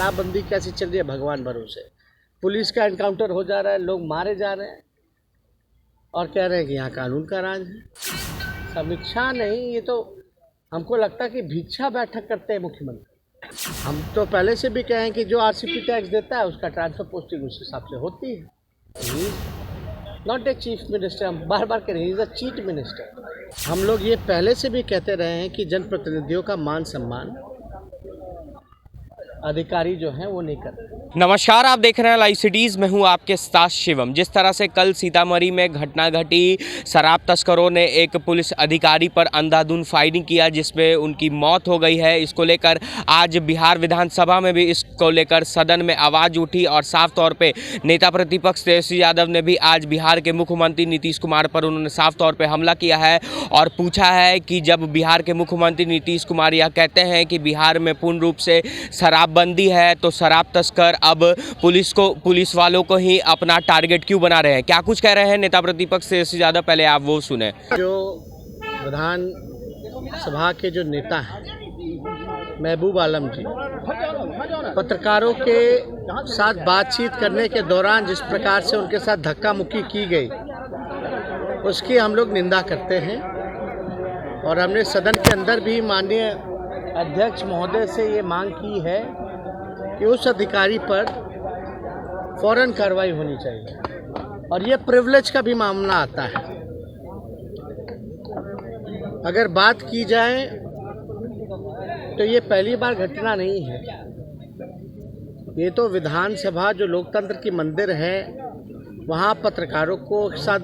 शराबबंदी कैसी चल रही है भगवान भरोसे। पुलिस का एनकाउंटर हो जा रहा है, लोग मारे जा रहे हैं और कह रहे हैं कि यहाँ कानून का राज है। समीक्षा नहीं, ये तो हमको लगता है कि भिक्षा बैठक करते हैं मुख्यमंत्री। हम तो पहले से भी कहें कि जो आरसीपी टैक्स देता है उसका ट्रांसफर पोस्टिंग उस हिसाब से होती है। नॉट ए चीफ मिनिस्टर, हम बार बार कह रहे हैं, इज अ चीफ मिनिस्टर। हम लोग ये पहले से भी कहते रहे हैं कि जनप्रतिनिधियों का मान सम्मान अधिकारी जो हैं वो नहीं करते। नमस्कार, आप देख रहे हैं लाइव सिटीज़। मैं हूं आपके साथ शिवम। जिस तरह से कल सीतामढ़ी में घटना घटी, शराब तस्करों ने एक पुलिस अधिकारी पर अंधाधुंध फायरिंग किया जिसमें उनकी मौत हो गई है। इसको लेकर आज बिहार विधानसभा में भी इसको लेकर सदन में आवाज़ उठी और साफ तौर पे नेता प्रतिपक्ष तेजस्वी यादव ने भी आज बिहार के मुख्यमंत्री नीतीश कुमार पर उन्होंने साफ तौर पर हमला किया है और पूछा है कि जब बिहार के मुख्यमंत्री नीतीश कुमार यह कहते हैं कि बिहार में पूर्ण रूप से शराबबंदी है तो शराब तस्कर अब पुलिस वालों को ही अपना टारगेट क्यों बना रहे हैं। क्या कुछ कह रहे हैं नेता प्रतिपक्ष से ज़्यादा, पहले आप वो सुने। जो विधान सभा के जो नेता हैं महबूब आलम जी, पत्रकारों के साथ बातचीत करने के दौरान जिस प्रकार से उनके साथ धक्का मुक्की की गई उसकी हम लोग निंदा करते हैं और हमने सदन के अंदर भी माननीय अध्यक्ष महोदय से ये मांग की है कि उस अधिकारी पर फौरन कार्रवाई होनी चाहिए। और ये प्रिविलेज का भी मामला आता है। अगर बात की जाए तो ये पहली बार घटना नहीं है। ये तो विधानसभा जो लोकतंत्र की मंदिर है वहाँ पत्रकारों को साथ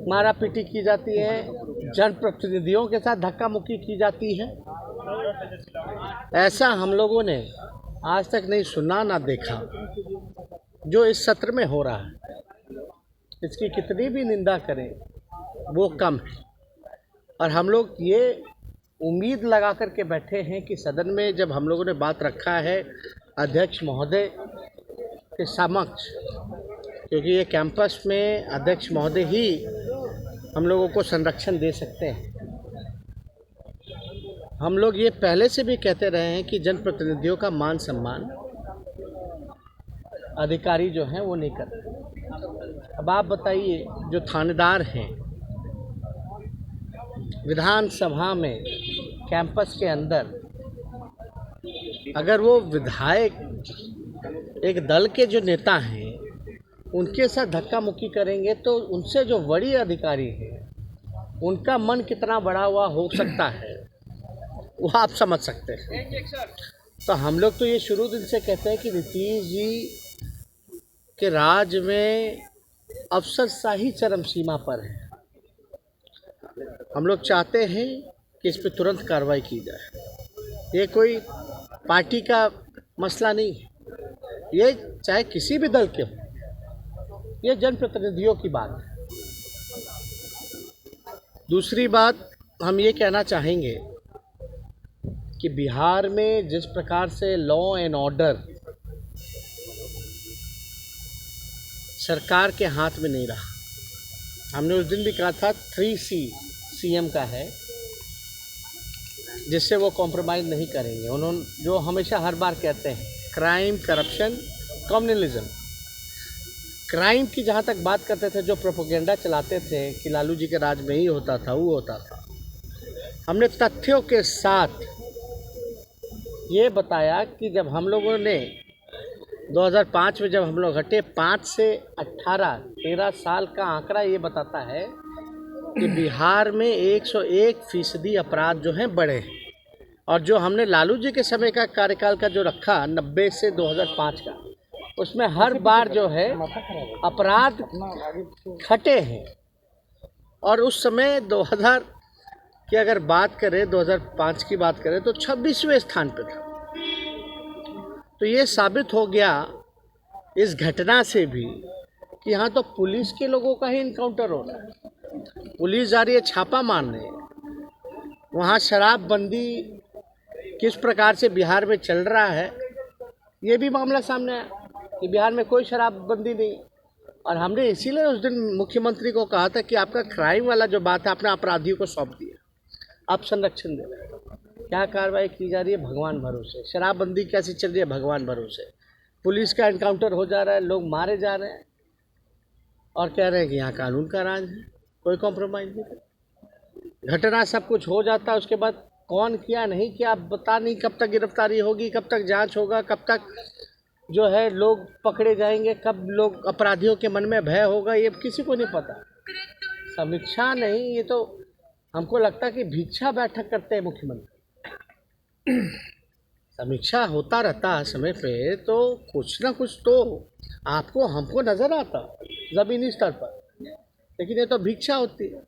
मारा पीटी की जाती है, जनप्रतिनिधियों के साथ धक्का मुक्की की जाती है। ऐसा हम लोगों ने आज तक नहीं सुना ना देखा। जो इस सत्र में हो रहा है इसकी कितनी भी निंदा करें वो कम है। और हम लोग ये उम्मीद लगा कर के बैठे हैं कि सदन में जब हम लोगों ने बात रखा है अध्यक्ष महोदय के समक्ष, क्योंकि ये कैंपस में अध्यक्ष महोदय ही हम लोगों को संरक्षण दे सकते हैं। हम लोग ये पहले से भी कहते रहे हैं कि जनप्रतिनिधियों का मान सम्मान अधिकारी जो हैं वो नहीं करते। अब आप बताइए, जो थानेदार हैं विधानसभा में कैंपस के अंदर, अगर वो विधायक एक दल के जो नेता हैं उनके साथ धक्का मुक्की करेंगे तो उनसे जो बड़ी अधिकारी है उनका मन कितना बड़ा हुआ हो सकता है वो आप समझ सकते हैं। तो हम लोग तो ये शुरू दिन से कहते हैं कि नीतीश जी के राज में अफसरशाही चरम सीमा पर है। हम लोग चाहते हैं कि इस पर तुरंत कार्रवाई की जाए। ये कोई पार्टी का मसला नहीं है, ये चाहे किसी भी दल के हो, ये जनप्रतिनिधियों की बात है। दूसरी बात हम ये कहना चाहेंगे कि बिहार में जिस प्रकार से लॉ एंड ऑर्डर सरकार के हाथ में नहीं रहा। हमने उस दिन भी कहा था 3C सीएम का है जिससे वो कॉम्प्रोमाइज़ नहीं करेंगे। उन्होंने जो हमेशा हर बार कहते हैं क्राइम, करप्शन, कम्युनलिज्म। क्राइम की जहाँ तक बात करते थे, जो प्रोपेगेंडा चलाते थे कि लालू जी के राज में ही होता था, वो होता था। हमने तथ्यों के साथ ये बताया कि जब हम लोगों ने 2005 में जब हम लोग हटे, 5 से 13 साल का आंकड़ा ये बताता है कि बिहार में 101% अपराध जो हैं बढ़े हैं। और जो हमने लालू जी के समय का कार्यकाल का जो रखा 90 से 2005 का, उसमें हर बार जो है अपराध घटे हैं। और उस समय 2000 की अगर बात करें, 2005 की बात करें तो 26वें स्थान पे था। तो ये साबित हो गया इस घटना से भी कि यहाँ तो पुलिस के लोगों का ही इनकाउंटर हो रहा है। पुलिस जा रही है छापा मारने, वहाँ शराबबंदी किस प्रकार से बिहार में चल रहा है ये भी मामला सामने आया कि बिहार में कोई शराबबंदी नहीं। और हमने इसीलिए उस दिन मुख्यमंत्री को कहा था कि आपका क्राइम वाला जो बात है अपने अपराधियों को सौंप दिया, आप संरक्षण दे रहे हैं। क्या कार्रवाई की जा रही है भगवान भरोसे, शराबबंदी कैसी चल रही है भगवान भरोसे, पुलिस का एनकाउंटर हो जा रहा है, लोग मारे जा रहे हैं और कह रहे हैं कि यहाँ कानून का राज है, कोई कॉम्प्रोमाइज़ नहीं। घटना सब कुछ हो जाता है, उसके बाद कौन किया नहीं किया बता नहीं, कब तक गिरफ्तारी होगी, कब तक जांच होगा, कब तक जो है लोग पकड़े जाएंगे, कब लोग अपराधियों के मन में भय होगा, ये किसी को नहीं पता। समीक्षा नहीं, ये तो हमको लगता है कि भिक्षा बैठक करते हैं मुख्यमंत्री। समीक्षा होता रहता है समय पे तो कुछ ना कुछ तो आपको हमको नज़र आता ज़मीनी स्तर पर, लेकिन ये तो भिक्षा होती है।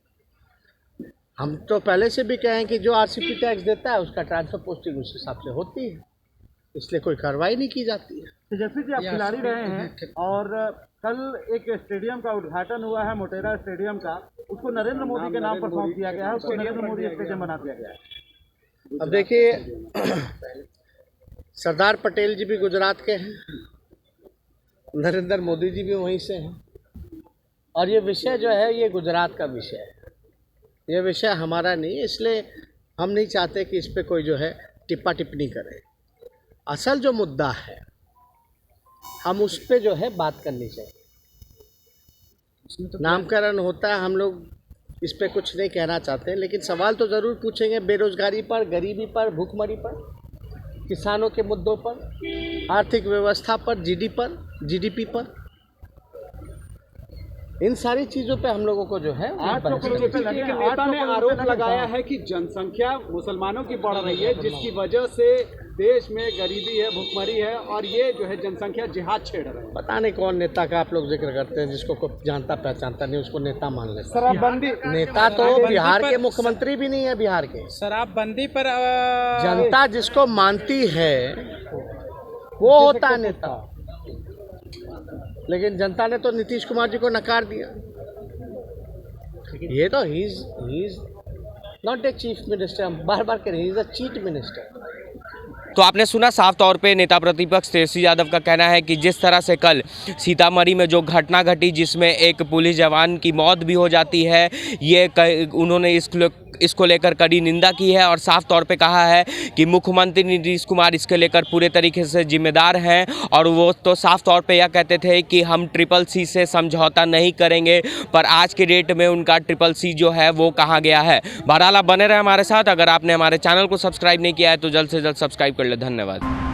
हम तो पहले से भी कहें कि जो आरसीपी टैक्स देता है उसका ट्रांसफर पोस्टिंग उस हिसाब से होती है, इसलिए कोई कार्रवाई नहीं की जाती है। तो जैसे कि आप खिलाड़ी रहे हैं और कल एक स्टेडियम का उद्घाटन हुआ है, मोटेरा स्टेडियम का, उसको नरेंद्र मोदी के नाम पर सौंप दिया गया है, उसको नरेंद्र मोदी स्टेडियम बना दिया गया है। अब देखिए, सरदार पटेल जी भी गुजरात के हैं, नरेंद्र मोदी जी भी वहीं से हैं, और ये विषय जो है ये गुजरात का विषय है, ये विषय हमारा नहीं है, इसलिए हम नहीं चाहते कि इस पर कोई जो है टिप्पा टिप्पणी करे। असल जो मुद्दा है हम उस पर जो है बात करनी चाहिए। नामकरण होता है, हम लोग इस पर कुछ नहीं कहना चाहते, लेकिन सवाल तो ज़रूर पूछेंगे बेरोजगारी पर, गरीबी पर, भूखमरी पर, किसानों के मुद्दों पर, आर्थिक व्यवस्था पर, जीडीपी पर, इन सारी चीज़ों पे हम लोगों को जो है नेता ने आरोप लगाया है कि जनसंख्या मुसलमानों की बढ़ रही है, जिसकी वजह से देश में गरीबी है, भुखमरी है, और ये जो है जनसंख्या जिहाद छेड़ रहे हैं। पता नहीं कौन नेता का आप लोग जिक्र करते हैं, जिसको कोई जानता पहचानता नहीं उसको नेता मान लेते। शराबबंदी, नेता तो बिहार के मुख्यमंत्री भी नहीं है, बिहार के। शराबबंदी पर जनता जिसको मानती है वो होता है नेता, लेकिन जनता ने तो नीतीश कुमार जी को नकार दिया। ये तो he is not a chief minister, हम बार बार कह रहे हैं, he is a chief minister. तो आपने सुना साफ तौर पे नेता प्रतिपक्ष तेजस्वी यादव का कहना है कि जिस तरह से कल सीतामढ़ी में जो घटना घटी जिसमें एक पुलिस जवान की मौत भी हो जाती है, ये उन्होंने इसको लेकर कड़ी निंदा की है और साफ तौर पे कहा है कि मुख्यमंत्री नीतीश कुमार इसके लेकर पूरे तरीके से जिम्मेदार हैं, और वो तो साफ तौर पे यह कहते थे कि हम CCC से समझौता नहीं करेंगे, पर आज के डेट में उनका CCC जो है वो कहाँ गया है। बहरहाल आप बने रहे हमारे साथ, अगर आपने हमारे चैनल को सब्सक्राइब नहीं किया है तो जल्द से जल्द सब्सक्राइब कर ले। धन्यवाद।